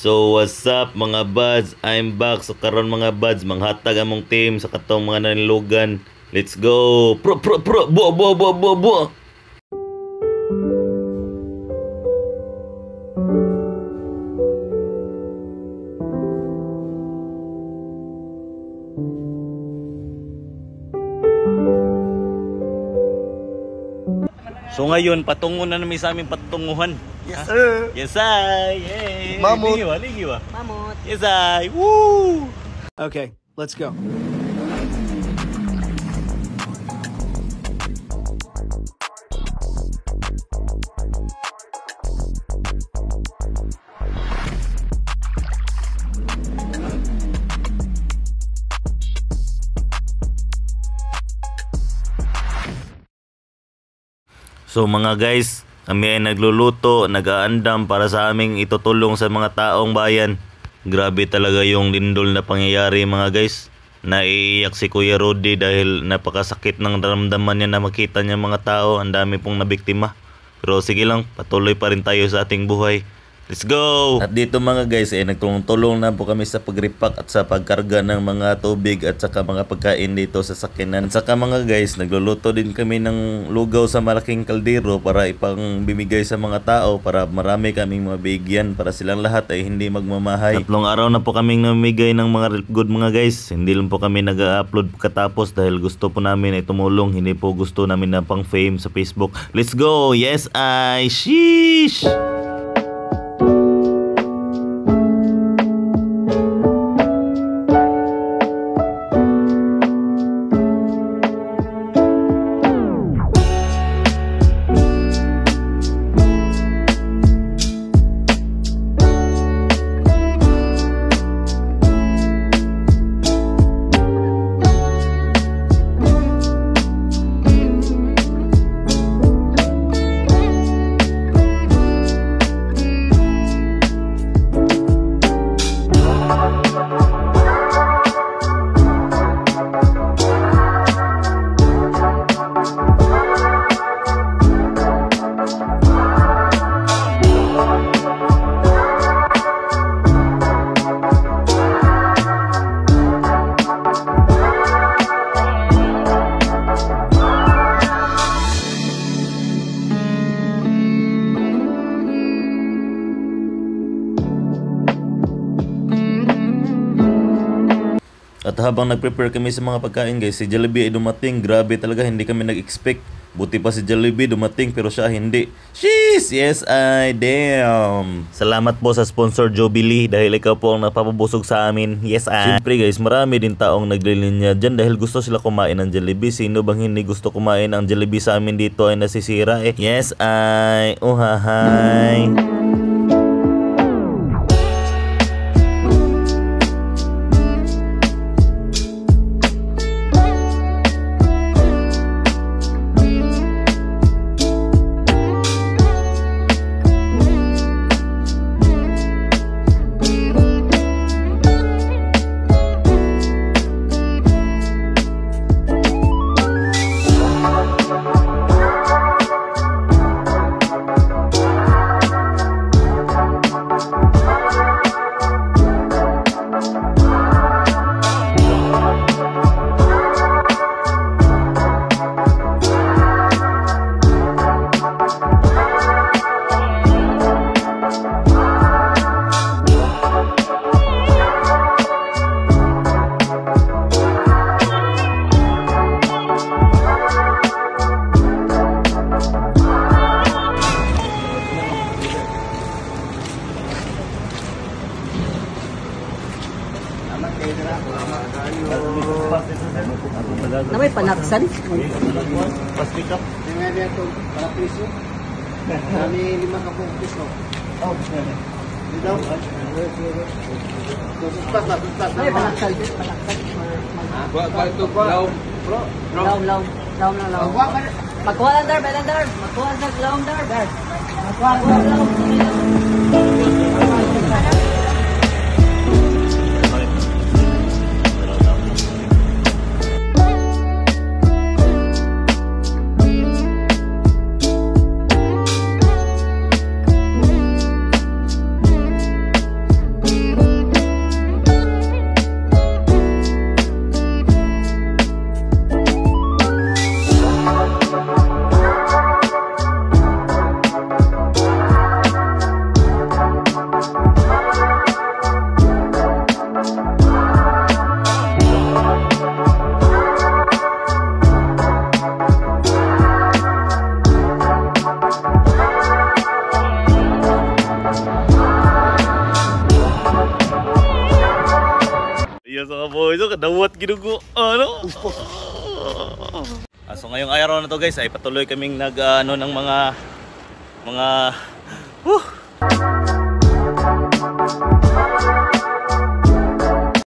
So what's up mga buds? I'm back. So karon mga buds, manghatag among team sa katong mga nanilugan. Let's go. Pro bo. So ngayon patungo na namin sa aming patunguhan. Yes sir. Yes I. Yay. Mamut. Ligiwa. Mamut. Yes I. Woo. Okay, let's go. So mga guys, kami ay nagluluto, nag-aandam para sa aming itutulong sa mga taong bayan. Grabe talaga yung lindol na pangyayari mga guys. Naiiyak si Kuya Rudy dahil napakasakit ng naramdaman niya na makita niya mga tao. Ang dami pong nabiktima. Pero sige lang, patuloy pa rin tayo sa ating buhay. Let's go! At dito mga guys, nagtulong-tulong na po kami sa pagripak at sa pagkarga ng mga tubig at saka mga pagkain dito sa sakinan. At saka mga guys, nagluluto din kami ng lugaw sa malaking kaldero para ipang bimigay sa mga tao para marami kaming mabigyan para silang lahat ay hindi magmamahay. 3 araw na po kaming namimigay ng mga good mga guys. Hindi lang po kami nag-upload katapos dahil gusto po namin ay tumulong. Hindi po gusto namin na pang fame sa Facebook. Let's go! Yes I! Sheesh! At habang nag-prepare kami sa mga pagkain guys, si Jollibee ay dumating. Grabe talaga, hindi kami nag-expect. Buti pa si Jollibee dumating pero siya hindi. Sheesh! Yes I. Damn! Salamat po sa sponsor Jollibee dahil ikaw po ang napapabusog sa amin. Yes I. Siyempre guys, marami din taong naglilinya dyan dahil gusto sila kumain ng Jollibee. Sino bang hindi gusto kumain ng Jollibee sa amin dito ay nasisira eh. Yes I. Uhahay! Na may panaksan? Pasti ka? Tingnan niya ito, para piso. Kami 5 kapong piso. Oh, dito. Suspas na. May panaksan. Laom. Magkuha lang dar, belang dar. Magkuha lang laom dar. Magkuha lang laom. Oh, ito kadawat ginugo. Ano? So ngayong araw na to guys ay patuloy kaming nag ng mga